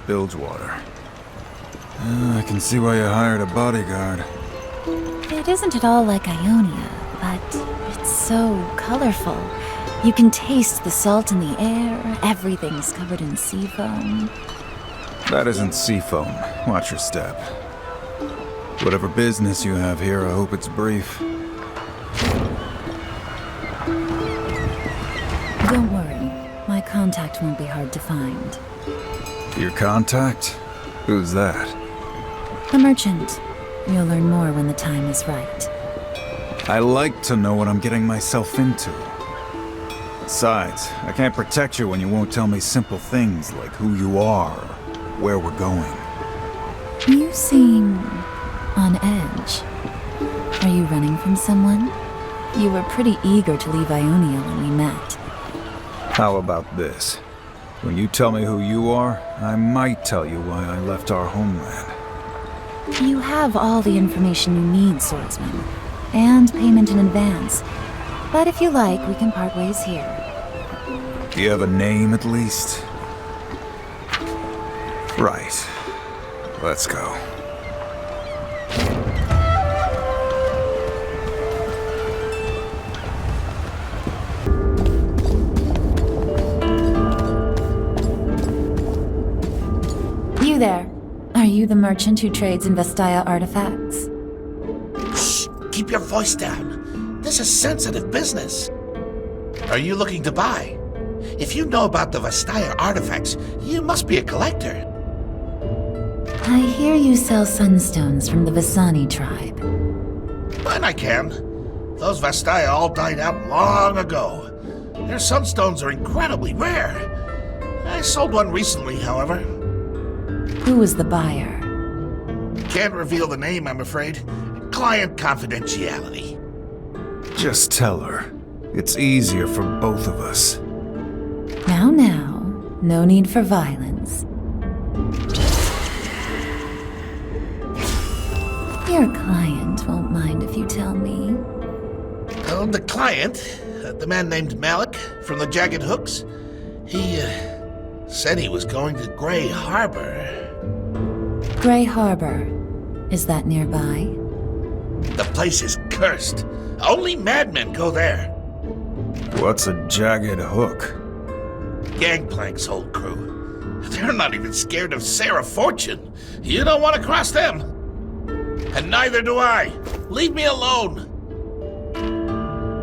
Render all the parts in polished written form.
Bilgewater. I can see why you hired a bodyguard. It isn't at all like Ionia, but it's so colorful. You can taste the salt in the air, everything's covered in sea foam. That isn't sea foam. Watch your step. Whatever business you have here, I hope it's brief. Don't worry, my contact won't be hard to find. Your contact? Who's that? The merchant. You'll learn more when the time is right. I like to know what I'm getting myself into. Besides, I can't protect you when you won't tell me simple things like who you are, or where we're going. You seem on edge. Are you running from someone? You were pretty eager to leave Ionia when we met. How about this? When you tell me who you are, I might tell you why I left our homeland. You have all the information you need, swordsman. And payment in advance. But if you like, we can part ways here. Do you have a name, at least? Right. Let's go. You there. Are you the merchant who trades in Vestaya artifacts? Shh! Keep your voice down. This is sensitive business. Are you looking to buy? If you know about the Vestaya artifacts, you must be a collector. I hear you sell sunstones from the Vistani tribe. When I can. Those Vestaya all died out long ago. Their sunstones are incredibly rare. I sold one recently, however. Who was the buyer? Can't reveal the name, I'm afraid. Client confidentiality. Just tell her. It's easier for both of us. Now, no need for violence. Your client won't mind if you tell me. The client, the man named Malik from the Jagged Hooks, he said he was going to Grey Harbor. Grey Harbor. Is that nearby? The place is cursed. Only madmen go there. What's a jagged hook? Gangplank's whole crew. They're not even scared of Sarah Fortune. You don't want to cross them. And neither do I. Leave me alone.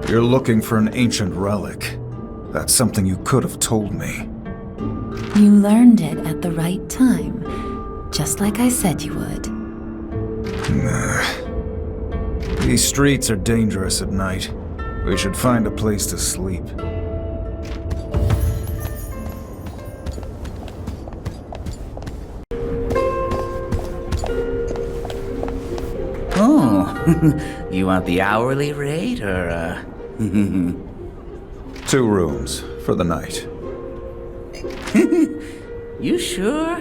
You're looking for an ancient relic. That's something you could have told me. You learned it at the right time, just like I said you would. Nah. These streets are dangerous at night. We should find a place to sleep. Oh, you want the hourly rate, or, 2 rooms for the night. You sure?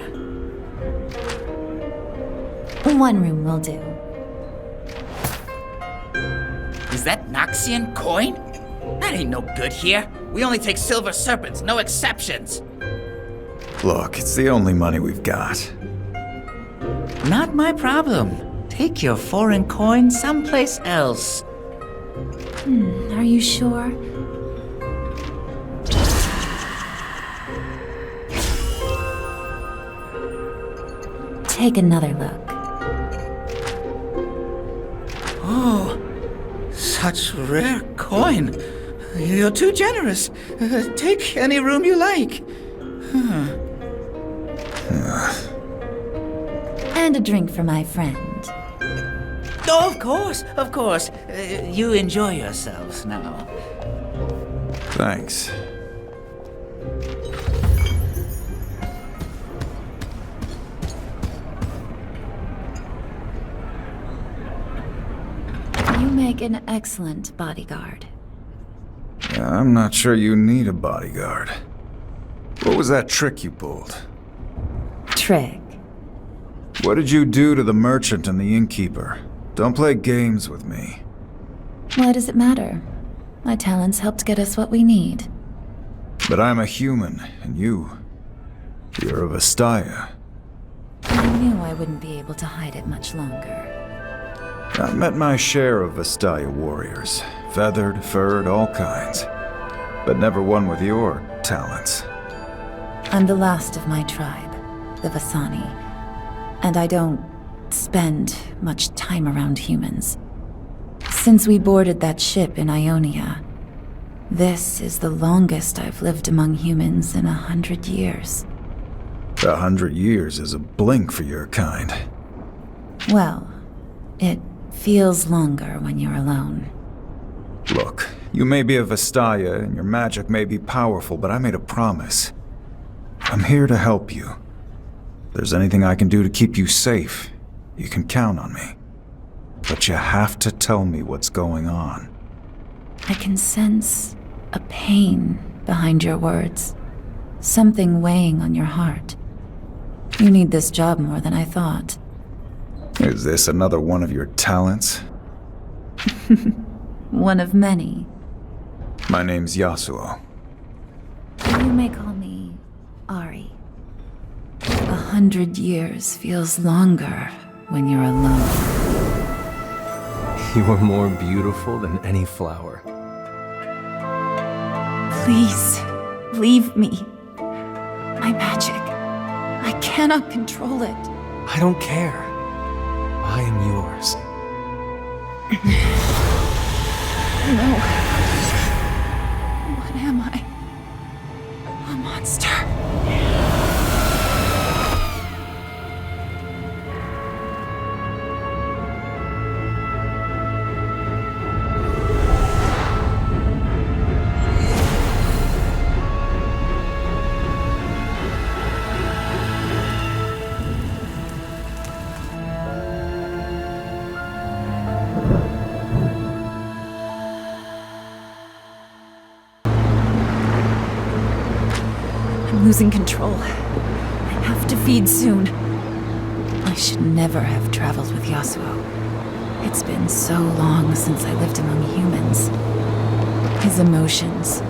1 room will do. Is that Noxian coin? That ain't no good here. We only take silver serpents, no exceptions. Look, it's the only money we've got. Not my problem. Take your foreign coin someplace else. Are you sure? Take another look. Oh, such rare coin. You're too generous. Take any room you like. And a drink for my friend. Oh, of course. You enjoy yourselves now. Thanks. You make an excellent bodyguard. I'm not sure you need a bodyguard. What was that trick you pulled? Trick. What did you do to the merchant and the innkeeper? Don't play games with me. Why does it matter? My talents helped get us what we need. But I'm a human, and you're a Vestaya. I wouldn't be able to hide it much longer. I've met my share of Vastaya warriors. Feathered, furred, all kinds. But never one with your talents. I'm the last of my tribe, the Vasani. And I don't spend much time around humans. Since we boarded that ship in Ionia, this is the longest I've lived among humans in 100 years. 100 years is a blink for your kind. Well, it feels longer when you're alone. Look, you may be a Vastaya and your magic may be powerful, but I made a promise. I'm here to help you. If there's anything I can do to keep you safe, you can count on me. But you have to tell me what's going on. I can sense a pain behind your words. Something weighing on your heart. You need this job more than I thought. Is this another one of your talents? One of many. My name's Yasuo. You may call me Ari. 100 years feels longer when you're alone. You are more beautiful than any flower. Please, leave me. My magic. I cannot control it. I don't care. I am yours. No. What am I? A monster. I'm losing control. I have to feed soon. I should never have traveled with Yasuo. It's been so long since I lived among humans. His emotions,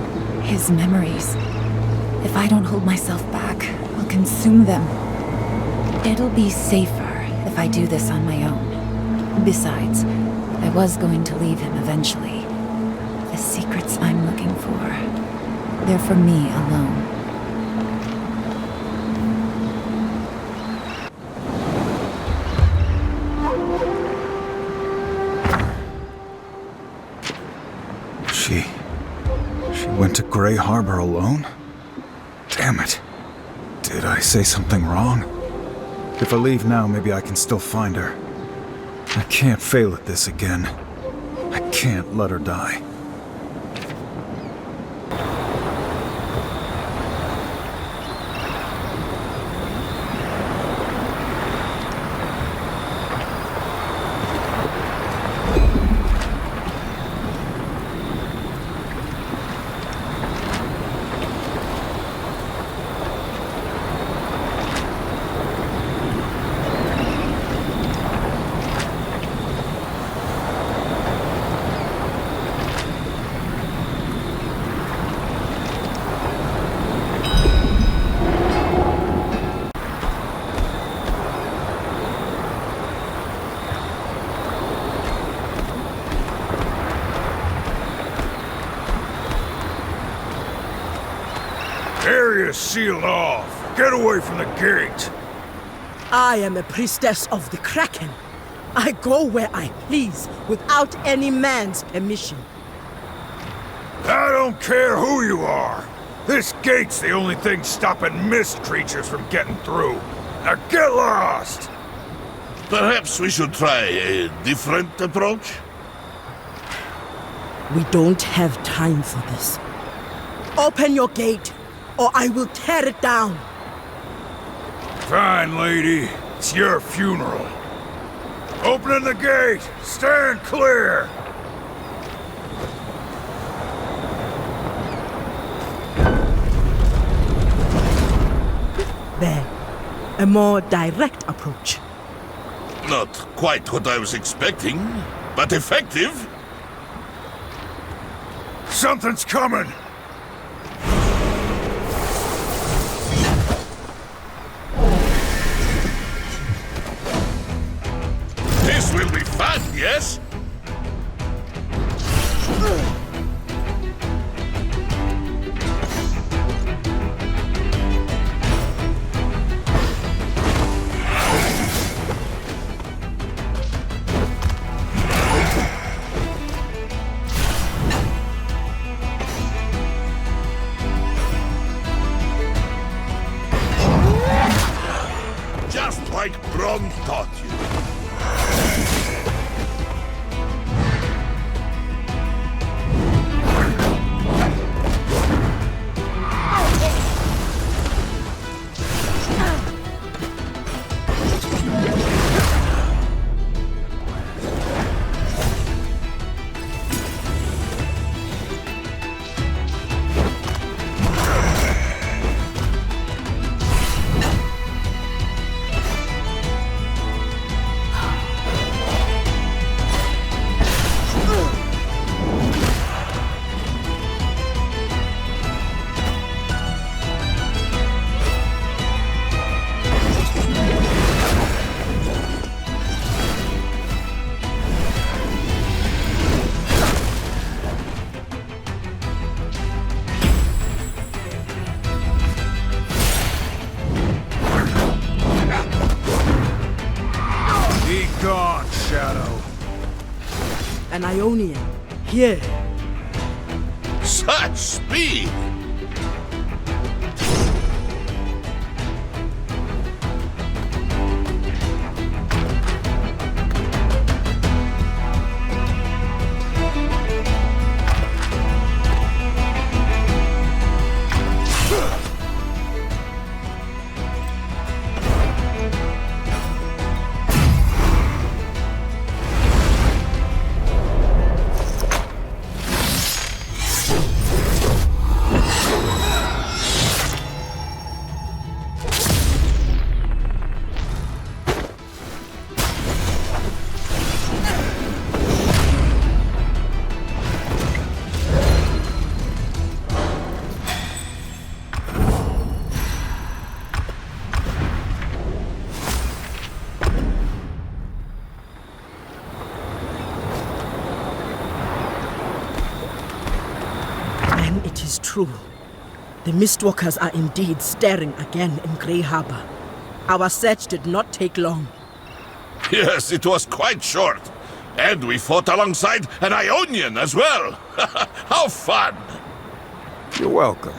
his memories. If I don't hold myself back, I'll consume them. It'll be safer if I do this on my own. Besides, I was going to leave him eventually. The secrets I'm looking for, they're for me alone. She went to Grey Harbor alone? Damn it. Did I say something wrong? If I leave now, maybe I can still find her. I can't fail at this again. I can't let her die. Area's sealed off. Get away from the gate. I am a priestess of the Kraken. I go where I please, without any man's permission. I don't care who you are. This gate's the only thing stopping mist creatures from getting through. Now get lost! Perhaps we should try a different approach? We don't have time for this. Open your gate, or I will tear it down. Fine, lady. It's your funeral. Opening the gate! Stand clear! There. A more direct approach. Not quite what I was expecting, but effective. Something's coming! yes? Just like Bron taught you. Gone, Shadow. An Ionian. Here. Such speed! It is true. The Mistwalkers are indeed stirring again in Grey Harbor. Our search did not take long. Yes, it was quite short. And we fought alongside an Ionian as well. How fun! You're welcome.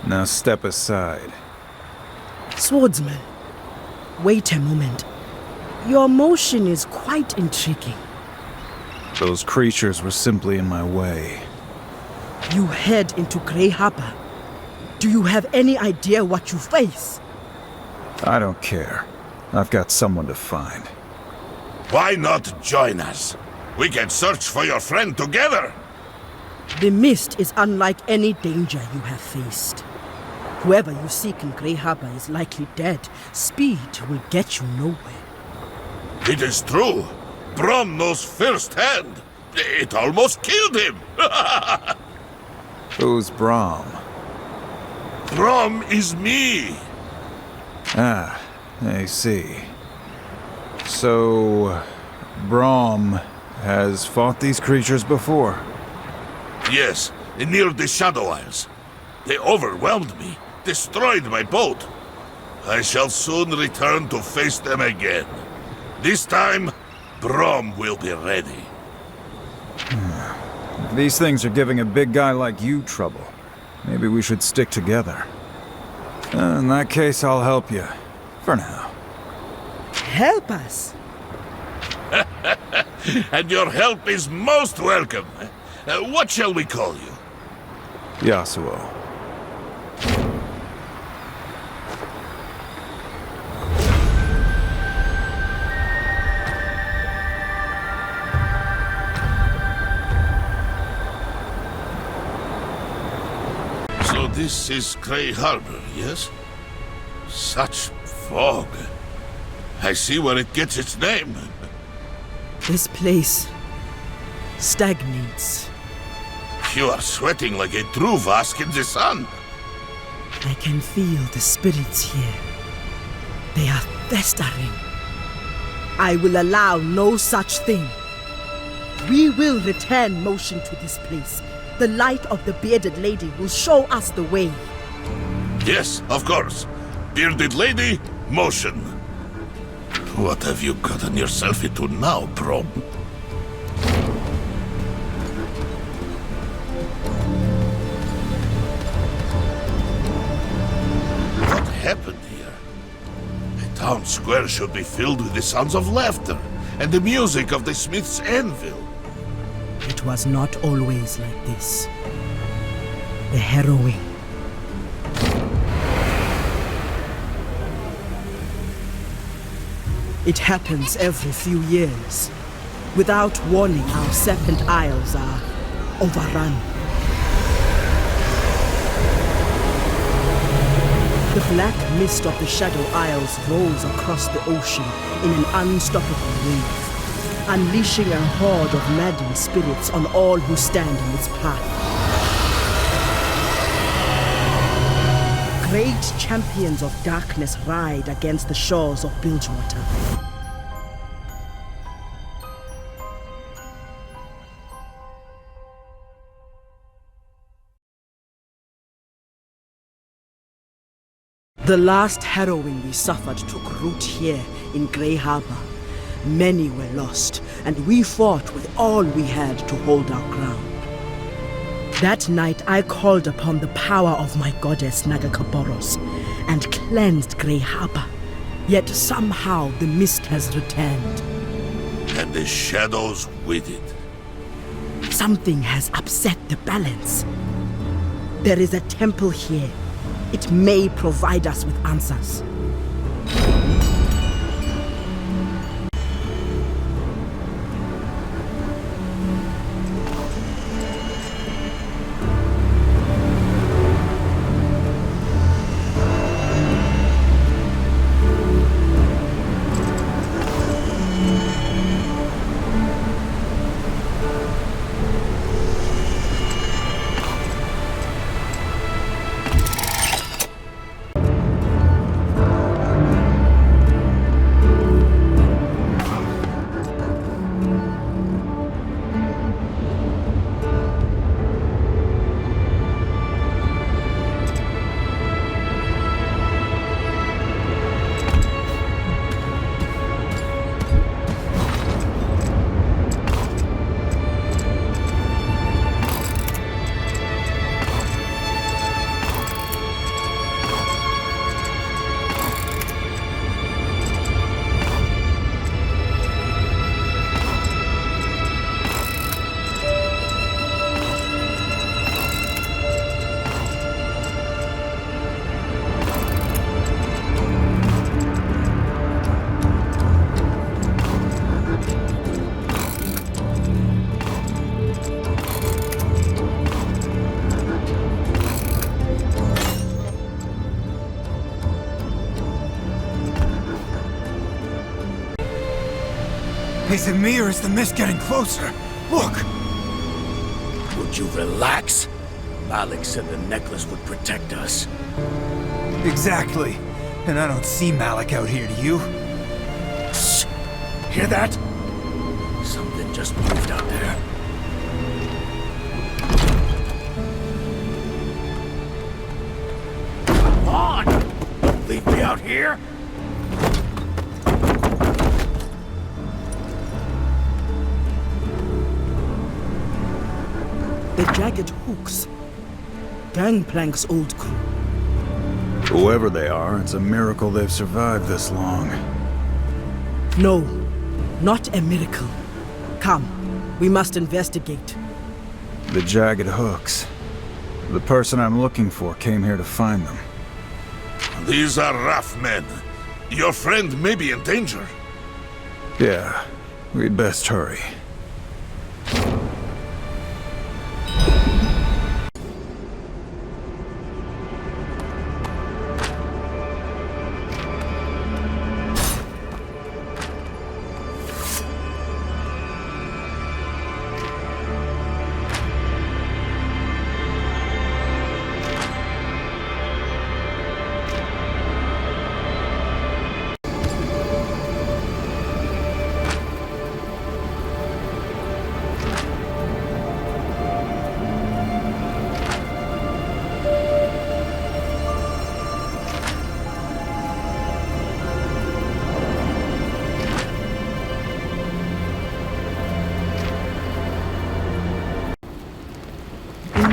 Now step aside. Swordsman, wait a moment. Your motion is quite intriguing. Those creatures were simply in my way. You head into Grey Harbor. Do you have any idea what you face? I don't care. I've got someone to find. Why not join us? We can search for your friend together. The mist is unlike any danger you have faced. Whoever you seek in Grey Harbor is likely dead. Speed will get you nowhere. It is true. Brom knows firsthand. It almost killed him. Who's Brahm? Brom is me. Ah, I see. So, Brahm has fought these creatures before? Yes, near the Shadow Isles. They overwhelmed me, destroyed my boat. I shall soon return to face them again. This time, Brom will be ready. If these things are giving a big guy like you trouble, maybe we should stick together. In that case, I'll help you. For now. Help us! And your help is most welcome. What shall we call you? Yasuo. So this is Grey Harbor, yes? Such fog. I see where it gets its name. This place stagnates. You are sweating like a true Vask in the sun. I can feel the spirits here. They are festering. I will allow no such thing. We will return motion to this place. The light of the bearded lady will show us the way. Yes, of course. Bearded lady, motion. What have you gotten yourself into now, probe? What happened here? The town square should be filled with the sounds of laughter and the music of the smith's anvil. It was not always like this. The harrowing. It happens every few years. Without warning, our Serpent Isles are overrun. The black mist of the Shadow Isles rolls across the ocean in an unstoppable wave, unleashing a horde of maddened spirits on all who stand in its path. Great champions of darkness ride against the shores of Bilgewater. The last harrowing we suffered took root here in Grey Harbor. Many were lost, and we fought with all we had to hold our ground. That night I called upon the power of my goddess Nagakaboros and cleansed Grey Harbor. Yet somehow the mist has returned. And the shadows with it. Something has upset the balance. There is a temple here. It may provide us with answers. Is it me or is the mist getting closer? Look! Would you relax? Malik said the necklace would protect us. Exactly. And I don't see Malik out here, do you? Shh! Hear that? Something just moved out there. Come on! Don't leave me out here! The jagged hooks. Gangplank's old crew. Whoever they are, it's a miracle they've survived this long. No, not a miracle. Come, we must investigate. The jagged hooks. The person I'm looking for came here to find them. These are rough men. Your friend may be in danger. Yeah, we'd best hurry.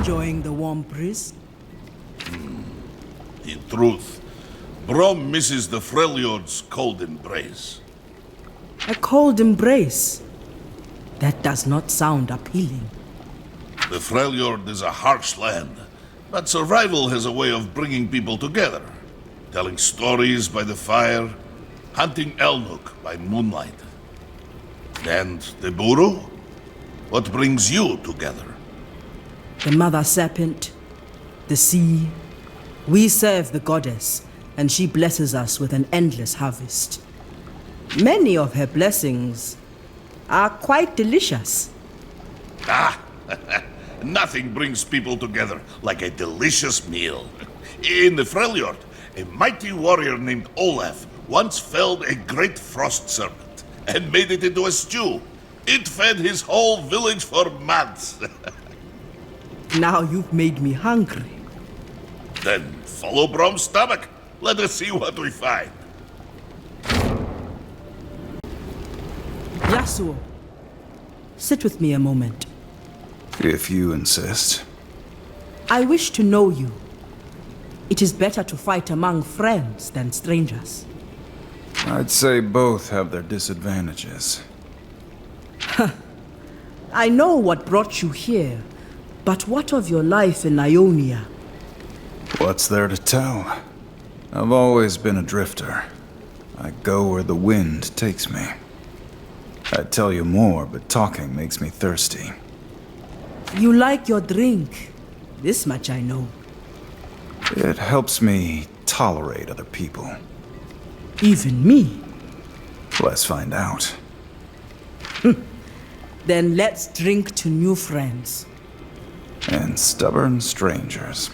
enjoying the warm breeze? In truth, Brom misses the Freljord's cold embrace. A cold embrace? That does not sound appealing. The Freljord is a harsh land, but survival has a way of bringing people together. Telling stories by the fire, hunting Elnuk by moonlight. And the Buru? What brings you together? The Mother Serpent, the sea. We serve the goddess, and she blesses us with an endless harvest. Many of her blessings are quite delicious. Ah, nothing brings people together like a delicious meal. In the Freljord, a mighty warrior named Olaf once felled a great frost serpent and made it into a stew. It fed his whole village for months. Now you've made me hungry. Then follow Brom's stomach. Let us see what we find. Yasuo, sit with me a moment. If you insist. I wish to know you. It is better to fight among friends than strangers. I'd say both have their disadvantages. I know what brought you here, but what of your life in Ionia? What's there to tell? I've always been a drifter. I go where the wind takes me. I'd tell you more, but talking makes me thirsty. You like your drink. This much I know. It helps me tolerate other people. Even me. Let's find out. Then let's drink to new friends. And stubborn strangers.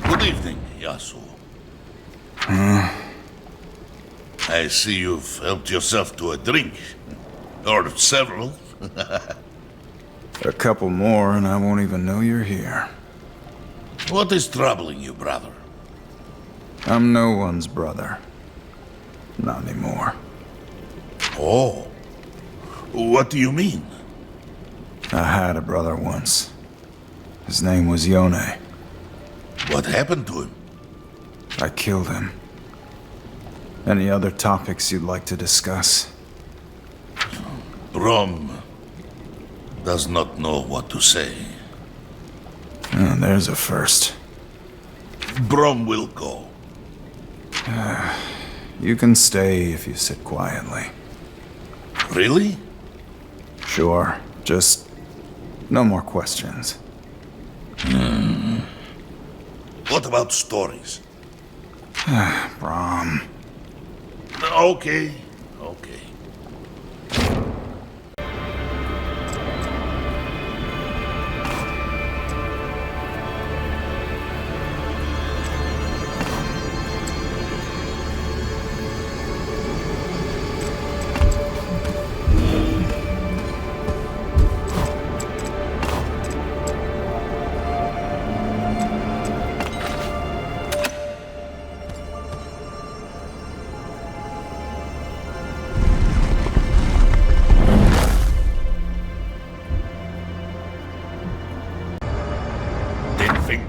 Good evening, Yasuo. I see you've helped yourself to a drink. Or several. A couple more and I won't even know you're here. What is troubling you, brother? I'm no one's brother. Not anymore. Oh. What do you mean? I had a brother once. His name was Yone. What happened to him? I killed him. Any other topics you'd like to discuss? Brom does not know what to say. Oh, there's a first. Brom will go. You can stay if you sit quietly. Really? Sure, just no more questions. What about stories? Brom. Okay.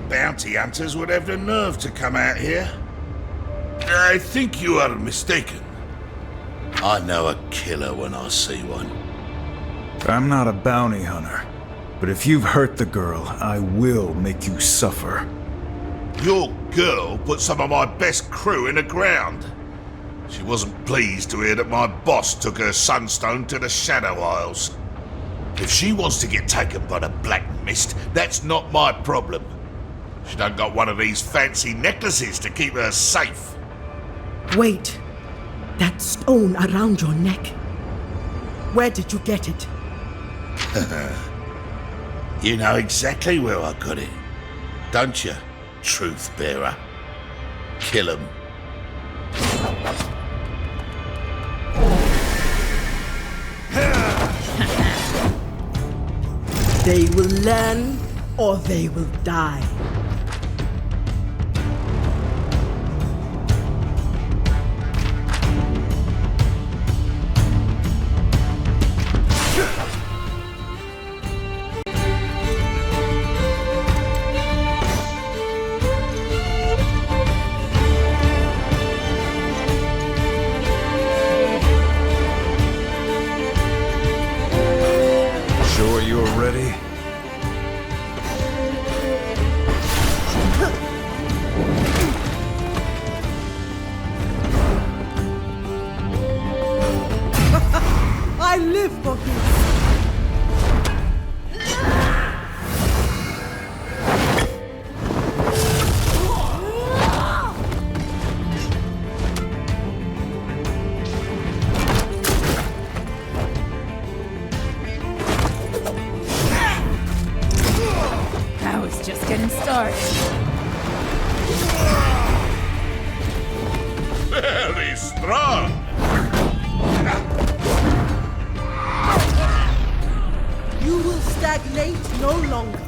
Bounty hunters would have the nerve to come out here. I think you are mistaken. I know a killer when I see one. I'm not a bounty hunter, but if you've hurt the girl, I will make you suffer. Your girl put some of my best crew in the ground. She wasn't pleased to hear that my boss took her sunstone to the Shadow Isles. If she wants to get taken by the Black Mist, that's not my problem. She done got one of these fancy necklaces to keep her safe. Wait. That stone around your neck. Where did you get it? You know exactly where I got it, don't you, truth bearer? Kill him. They will learn or they will die. Sure you're ready? I live for this! I was just getting started. Very strong. You will stagnate no longer.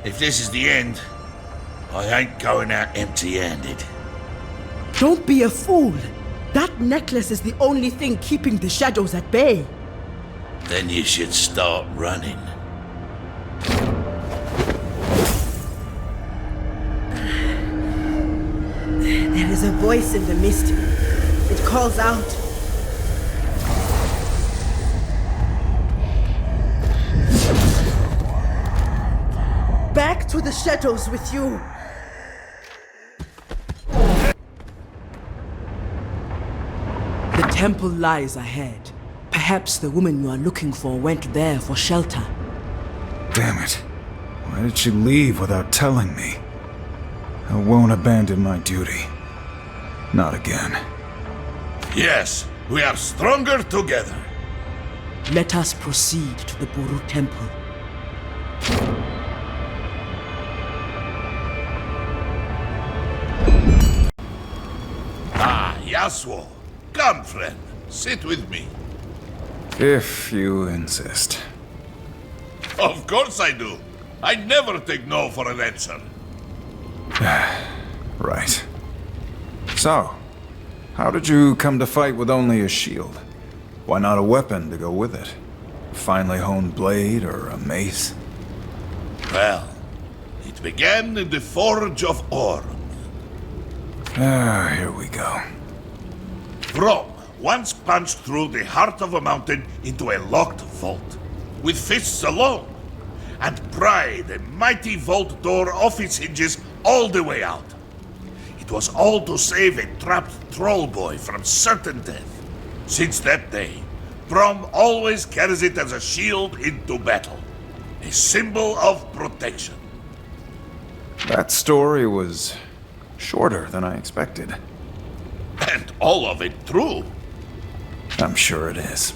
If this is the end, I ain't going out empty-handed. Don't be a fool. That necklace is the only thing keeping the shadows at bay. Then you should start running. There is a voice in the mist. It calls out. Back to the shadows with you. The temple lies ahead. Perhaps the woman you are looking for went there for shelter. Damn it. Why did she leave without telling me? I won't abandon my duty. Not again. Yes, we are stronger together. Let us proceed to the Buru temple. Yasuo, come friend, sit with me. If you insist. Of course I do. I never take no for an answer. Right. So, how did you come to fight with only a shield? Why not a weapon to go with it? A finely honed blade or a mace? Well, it began in the Forge of Orm. Here we go. Brom once punched through the heart of a mountain into a locked vault, with fists alone, and pried a mighty vault door off its hinges all the way out. It was all to save a trapped troll boy from certain death. Since that day, Brom always carries it as a shield into battle, a symbol of protection. That story was shorter than I expected. And all of it true. I'm sure it is.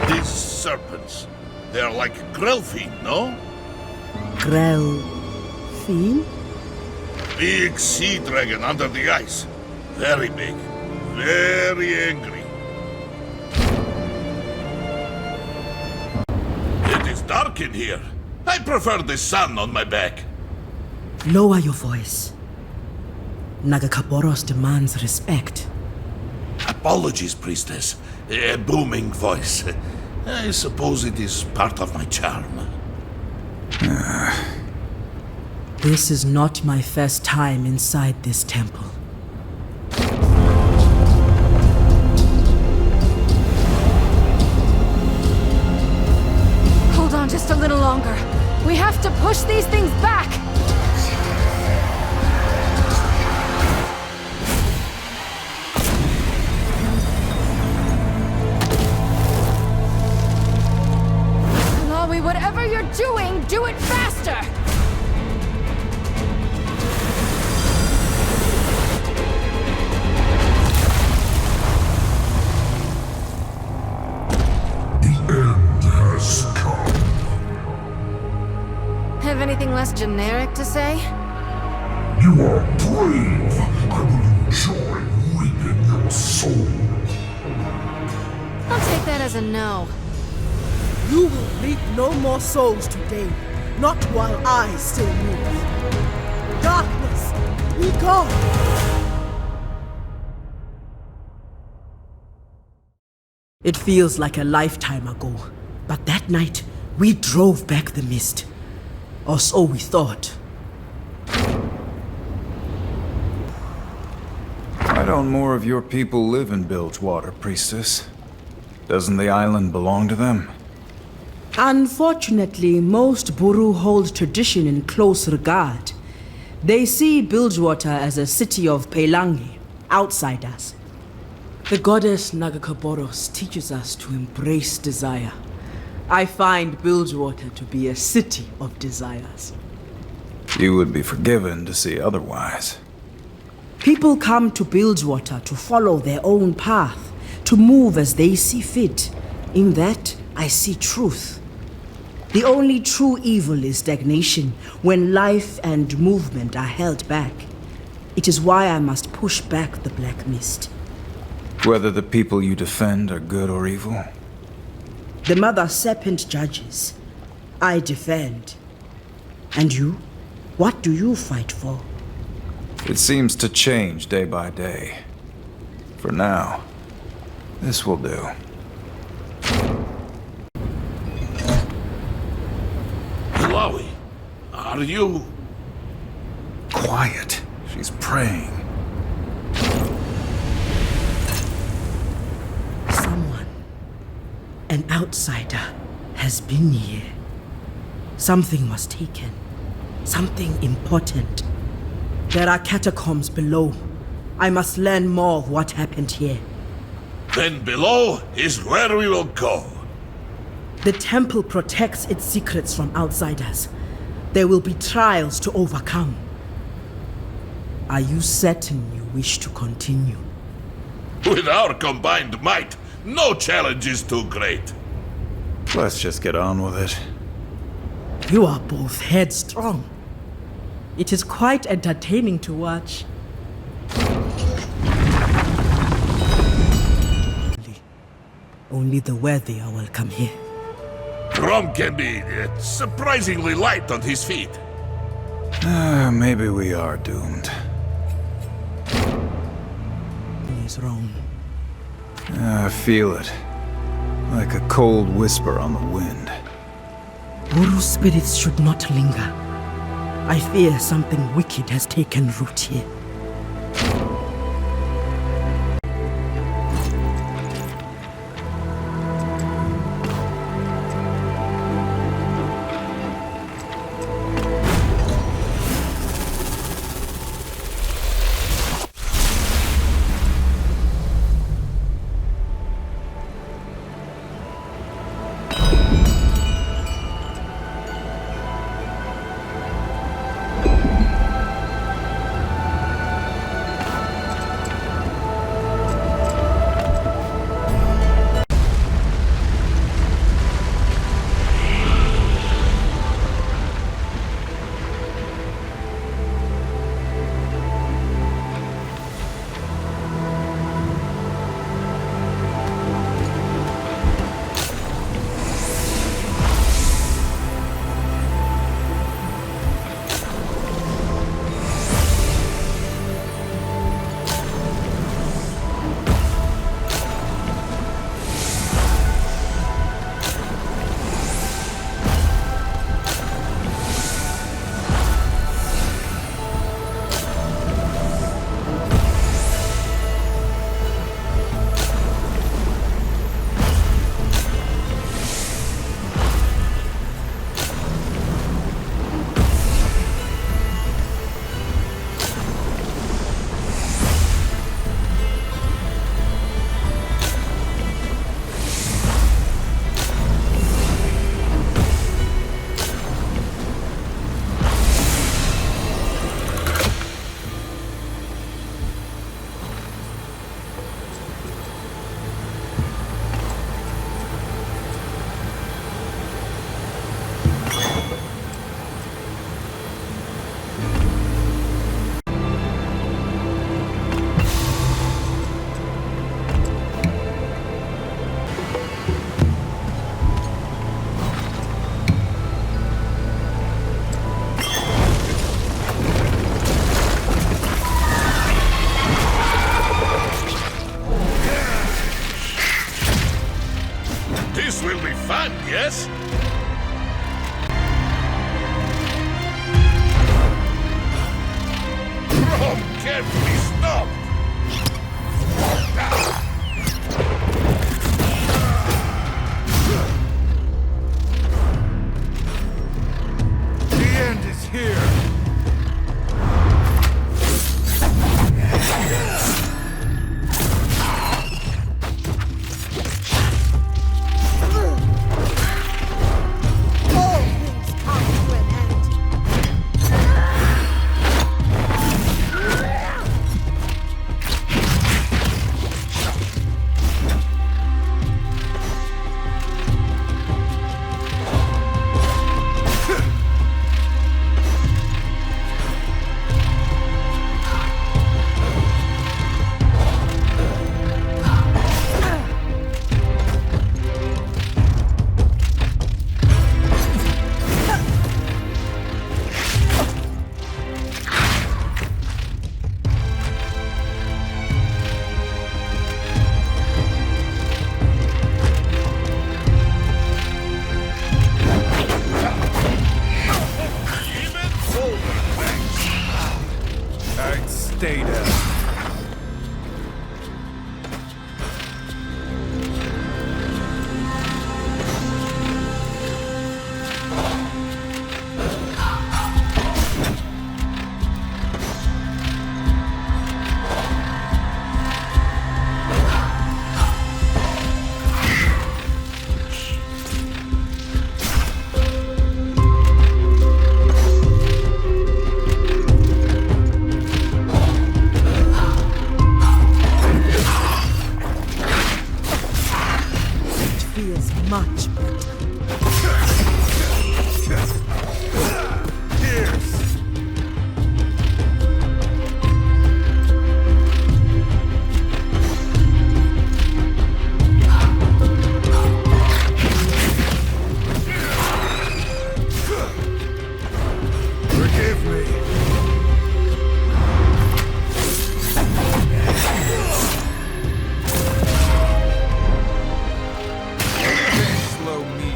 These serpents, they're like grellfiend, no? Grell Fiend? Big sea dragon under the ice. Very big. Very angry. It is dark in here. I prefer the sun on my back. Lower your voice. Nagakaboros demands respect. Apologies, priestess. A booming voice. I suppose it is part of my charm. This is not my first time inside this temple. Hold on just a little longer. We have to push these things back! Lawi, whatever you're doing, do it faster! Have anything less generic to say? You are brave. I will enjoy reaping your soul. doesn't know. You will reap no more souls today, not while I still move. Darkness, be gone! It feels like a lifetime ago, but that night, we drove back the mist. Or so we thought. Why don't more of your people live in Bilgewater, Priestess? Doesn't the island belong to them? Unfortunately, most Buru hold tradition in close regard. They see Bilgewater as a city of Pelangi, outsiders. The goddess Nagakaboros teaches us to embrace desire. I find Bilgewater to be a city of desires. You would be forgiven to see otherwise. People come to Bilgewater to follow their own path, to move as they see fit. In that, I see truth. The only true evil is stagnation, when life and movement are held back. It is why I must push back the black mist. Whether the people you defend are good or evil? The Mother Serpent judges. I defend. And you? What do you fight for? It seems to change day by day. For now, this will do. Chloe, are you... Quiet. She's praying. Someone, an outsider, has been here. Something was taken. Something important. There are catacombs below. I must learn more of what happened here. Then below is where we will go. The temple protects its secrets from outsiders. There will be trials to overcome. Are you certain you wish to continue? With our combined might, no challenge is too great. Let's just get on with it. You are both headstrong. It is quite entertaining to watch. Only the worthy are welcome here. Rom can be surprisingly light on his feet. Maybe we are doomed. He's wrong. I feel it. Like a cold whisper on the wind. Buru spirits should not linger. I fear something wicked has taken root here. This will be fun, yes? Brom can't be stopped! The end is here! All things come to an end. Even bolder, thanks. I'd stay down. It feels much better. Pierce! Forgive me. Slow me.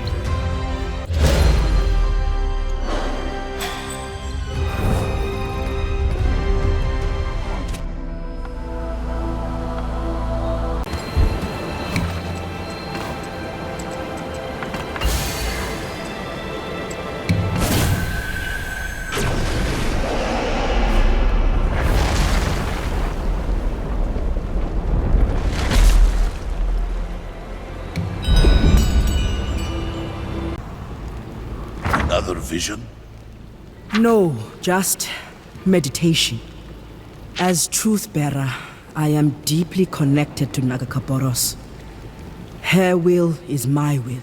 Another vision? No, just meditation. As truth bearer, I am deeply connected to Nagakaboros. Her will is my will,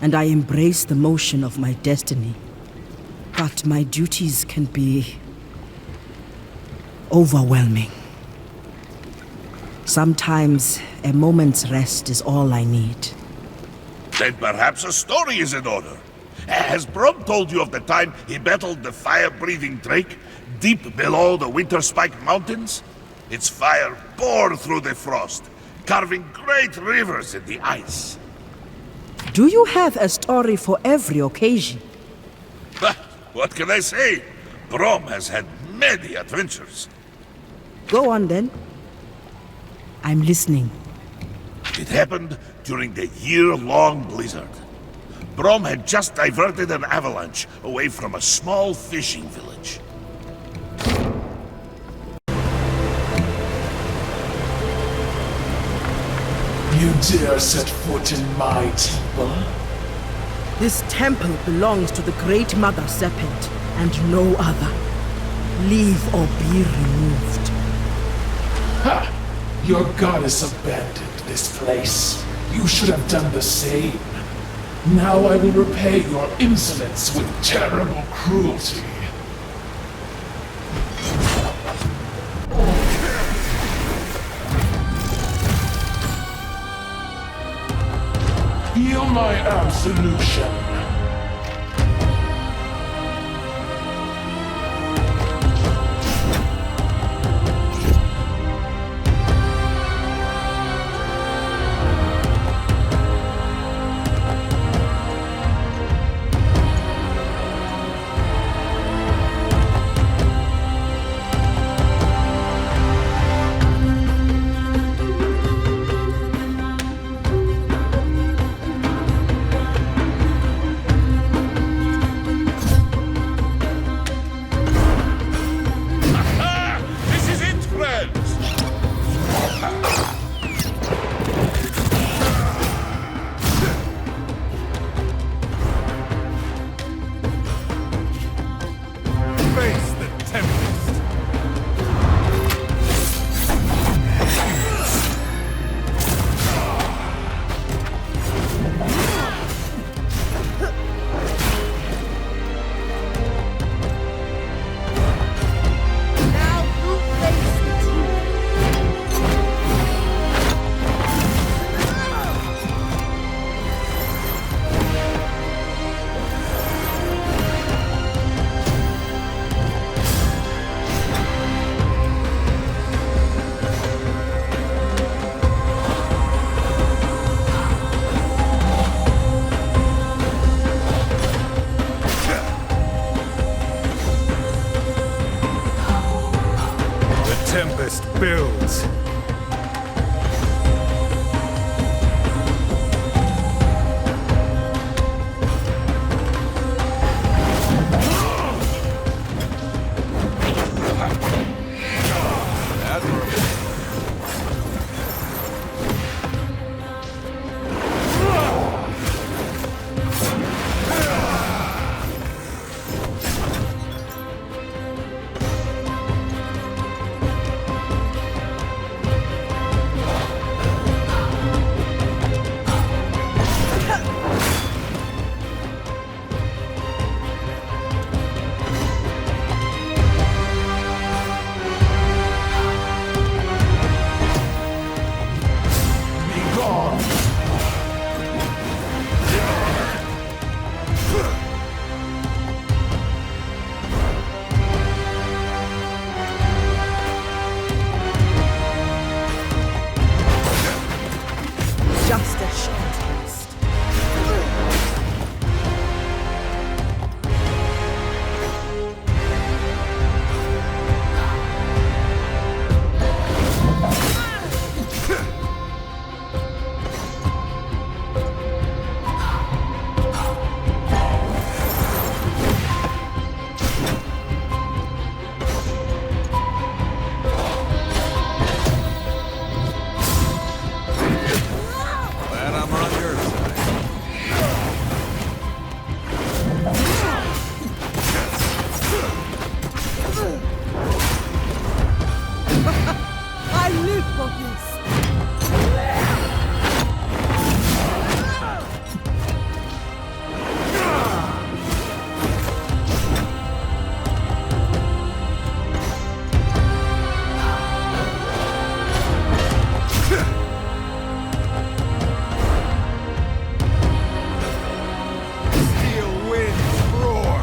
and I embrace the motion of my destiny. But my duties can be overwhelming. Sometimes a moment's rest is all I need. Then perhaps a story is in order. Has Brom told you of the time he battled the fire-breathing drake deep below the Winterspike Mountains? Its fire poured through the frost, carving great rivers in the ice. Do you have a story for every occasion? What can I say? Brom has had many adventures. Go on then. I'm listening. It happened during the year-long blizzard. Brom had just diverted an avalanche away from a small fishing village. You dare set foot in my temple? This temple belongs to the Great Mother Serpent, and no other. Leave or be removed. Ha! Your goddess abandoned this place. You should have done the same. Now I will repay your insolence with terrible cruelty. Feel my absolution. just a short rest. Glad I'm on your side. I live for this. Steel winds roar.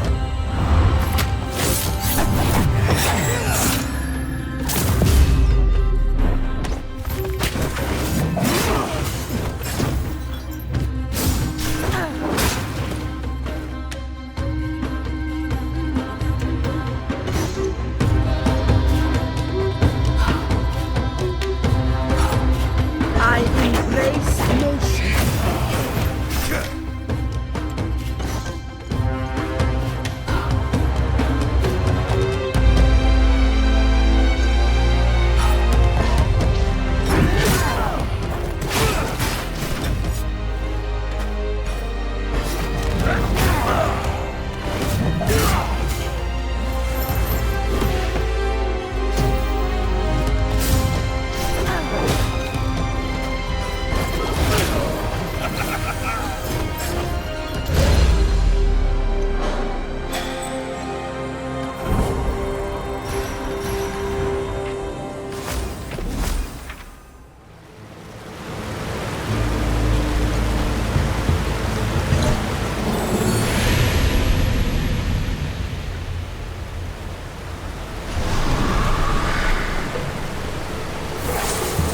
I embrace motion.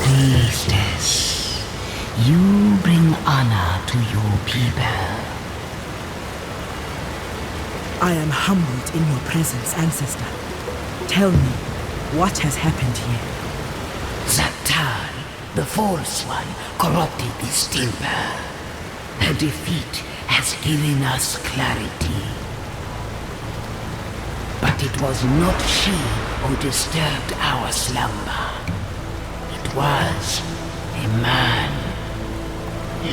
Priestess, you bring honor to your people. I am humbled in your presence, ancestor. Tell me, what has happened here? Zaptal, the false one, corrupted the Stillbear. Her defeat has given us clarity. But it was not she who disturbed our slumber. It was a man.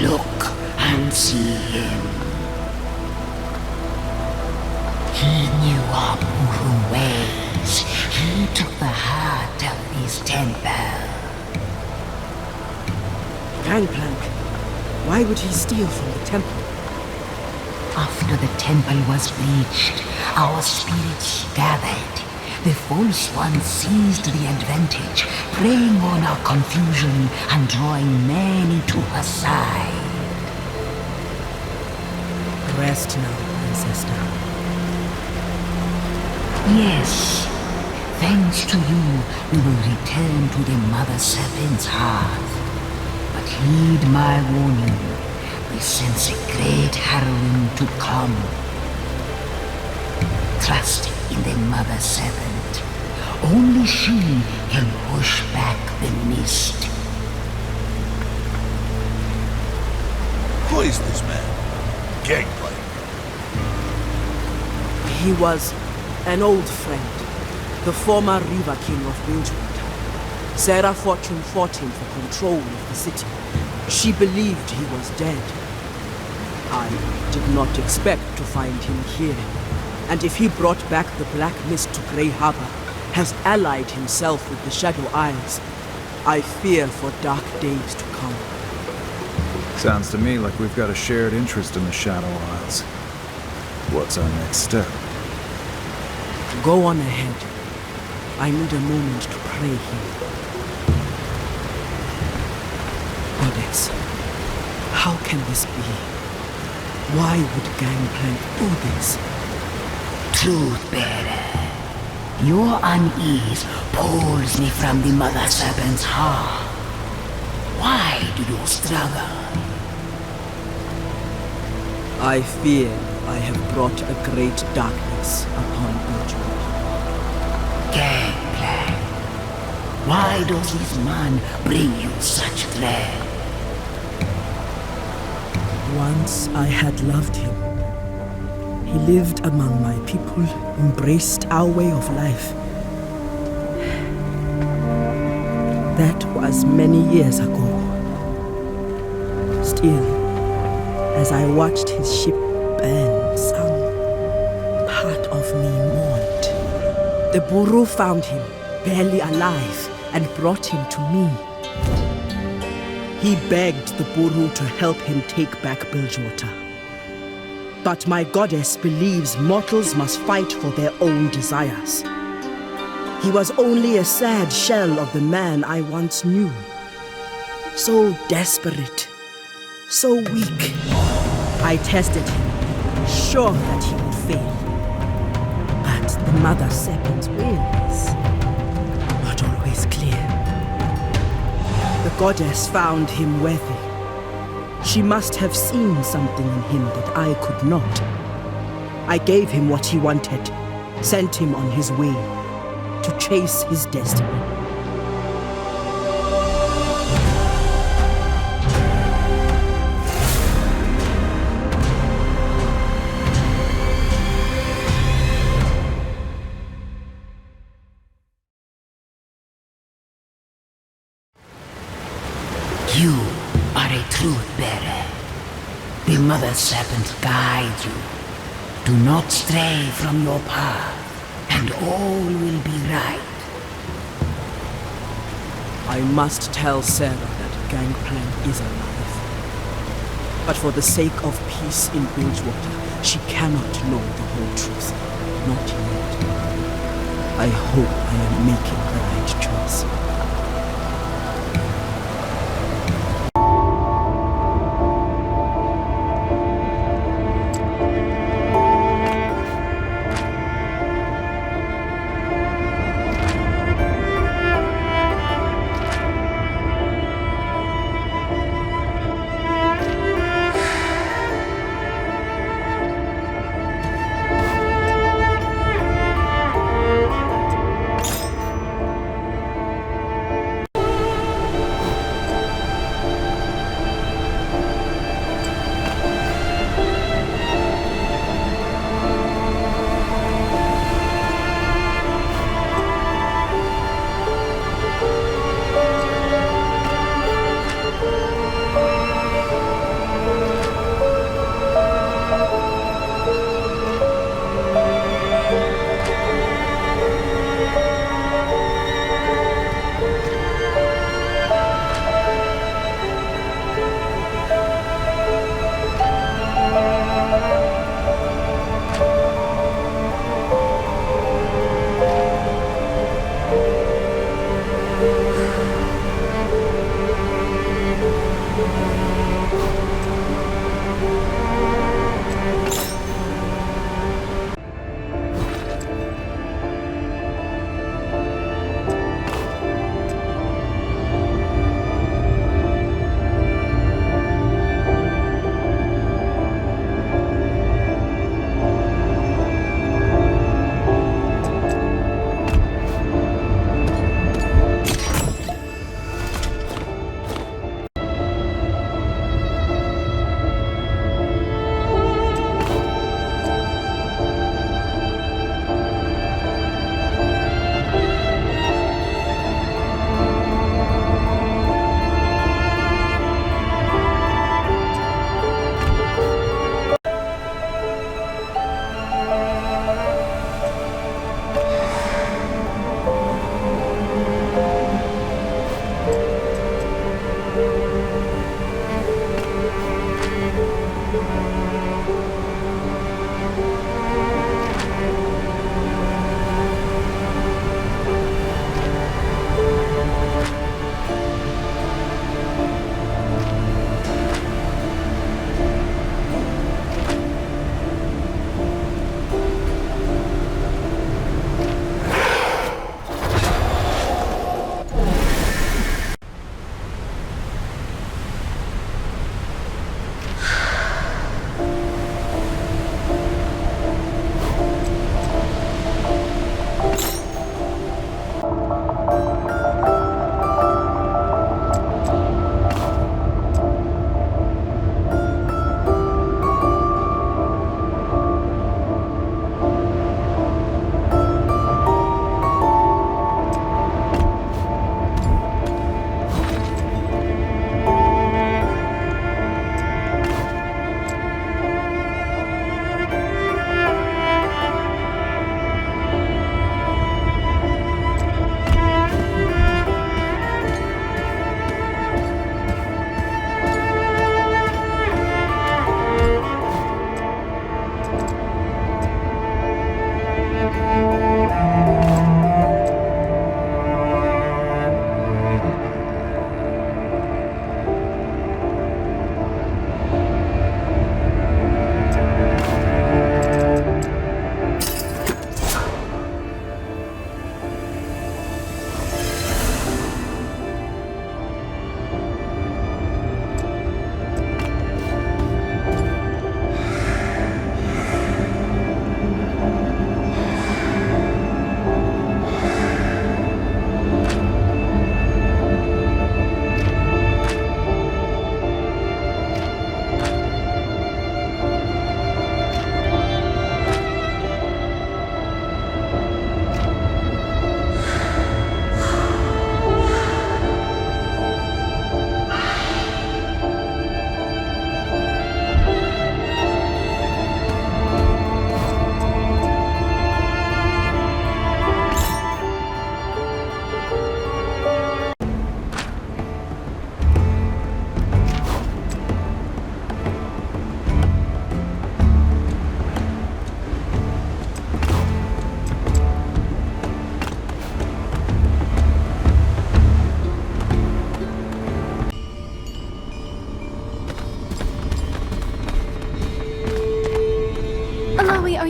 Look and see him. He knew our brutal ways. He took the heart of this temple. Gangplank, why would he steal from the temple? After the temple was breached, our spirits gathered. The false one seized the advantage, preying on our confusion and drawing many to her side. Rest now, ancestor. Yes, thanks to you, we will return to the Mother Serpent's hearth. But heed my warning. We sense a great heroine to come. Trust in the Mother Serpent. Only she can push back the mist. Who is this man? Gangplank. He was an old friend, the former River King of Bilgewater. Sarah Fortune fought him for control of the city. She believed he was dead. I did not expect to find him here. And if he brought back the Black Mist to Grey Harbor, has allied himself with the Shadow Isles, I fear for dark days to come. Sounds to me like we've got a shared interest in the Shadow Isles. What's our next step? Go on ahead. I need a moment to pray here. Goddess, how can this be? Why would Gangplank do this? Truth bearer, your unease pulls me from the Mother Serpent's heart. Why do you struggle? I fear I have brought a great darkness upon Bilgewater. Game plan. Why does this man bring you such dread? Once I had loved him. He lived among my people, embraced our way of life. That was many years ago. Still, as I watched his ship burn, some part of me mourned. The Buru found him, barely alive, and brought him to me. He begged the Buru to help him take back Bilgewater. But my goddess believes mortals must fight for their own desires. He was only a sad shell of the man I once knew. So desperate, so weak. I tested him, sure that he would fail. But the Mother Serpent's will is not always clear. The goddess found him worthy. She must have seen something in him that I could not. I gave him what he wanted, sent him on his way to chase his destiny. You are a truth bearer. The Mother Serpent guides you. Do not stray from your path, and all will be right. I must tell Sarah that Gangplank is alive. But for the sake of peace in Bilgewater, she cannot know the whole truth. Not yet. I hope I am making the right choice.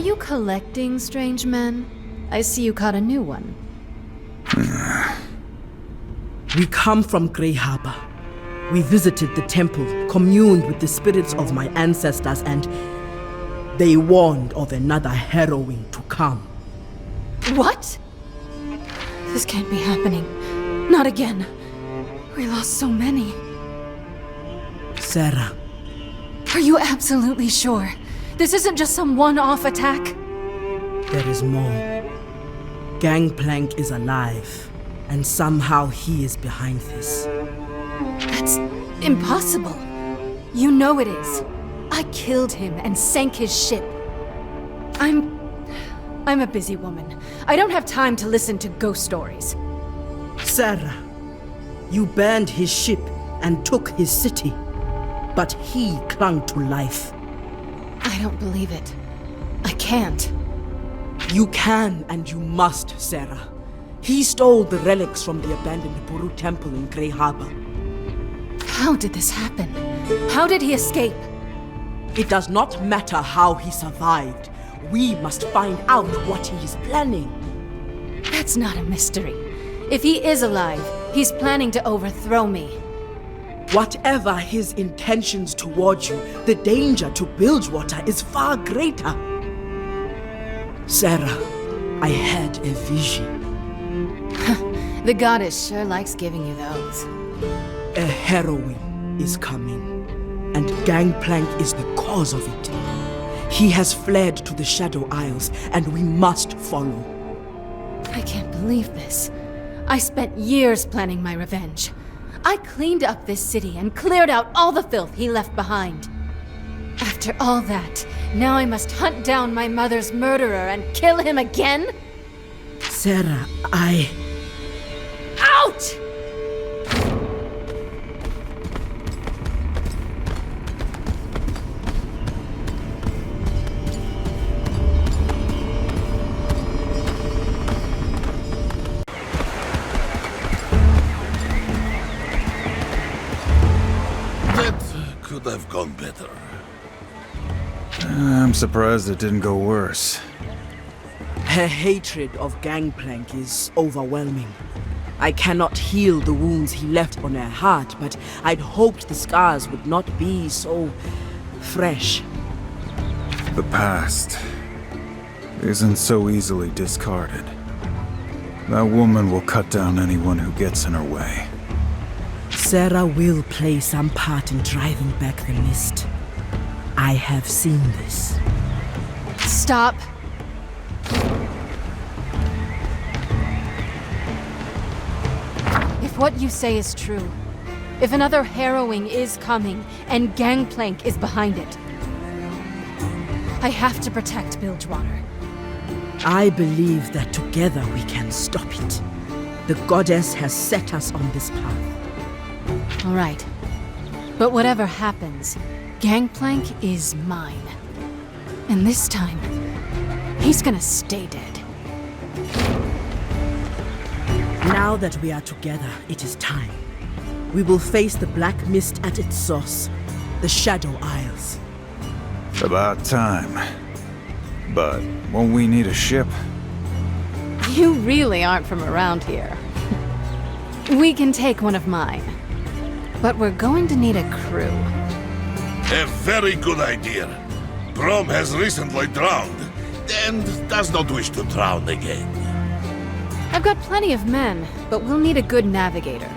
you collecting strange men? I see you caught a new one. We come from Grey Harbor. We visited the temple, communed with the spirits of my ancestors, and they warned of another harrowing to come. What? This can't be happening. Not again. We lost so many. Sarah. Are you absolutely sure? This isn't just some one-off attack? There is more. Gangplank is alive, and somehow he is behind this. That's impossible. You know it is. I killed him and sank his ship. I'm a busy woman. I don't have time to listen to ghost stories. Sarah, you burned his ship and took his city, but he clung to life. I don't believe it. I can't. You can and you must, Sarah. He stole the relics from the abandoned Buru temple in Grey Harbor. How did this happen? How did he escape? It does not matter how he survived. We must find out what he is planning. That's not a mystery. If he is alive, he's planning to overthrow me. Whatever his intentions towards you, the danger to Bilgewater is far greater. Sarah, I had a vision. The goddess sure likes giving you those. A harrowing is coming, and Gangplank is the cause of it. He has fled to the Shadow Isles, and we must follow. I can't believe this. I spent years planning my revenge. I cleaned up this city and cleared out all the filth he left behind. After all that, now I must hunt down my mother's murderer and kill him again? Sarah, Out! Could have gone better. I'm surprised it didn't go worse. Her hatred of Gangplank is overwhelming. I cannot heal the wounds he left on her heart, but I'd hoped the scars would not be so fresh. The past isn't so easily discarded. That woman will cut down anyone who gets in her way. Sarah will play some part in driving back the mist. I have seen this. Stop. If what you say is true, if another harrowing is coming and Gangplank is behind it, I have to protect Bilgewater. I believe that together we can stop it. The goddess has set us on this path. All right. But whatever happens, Gangplank is mine. And this time, he's gonna stay dead. Now that we are together, it is time. We will face the black mist at its source, the Shadow Isles. About time. But won't we need a ship? You really aren't from around here. We can take one of mine. But we're going to need a crew. A very good idea. Brom has recently drowned, and does not wish to drown again. I've got plenty of men, but we'll need a good navigator.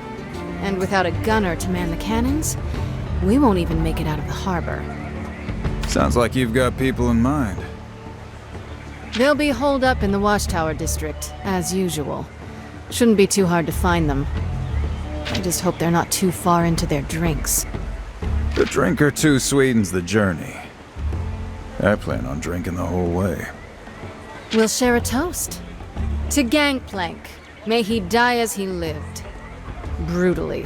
And without a gunner to man the cannons, we won't even make it out of the harbor. Sounds like you've got people in mind. They'll be holed up in the Watchtower district, as usual. Shouldn't be too hard to find them. I just hope they're not too far into their drinks. A drink or two sweetens the journey. I plan on drinking the whole way. We'll share a toast. To Gangplank. May he die as he lived. Brutally.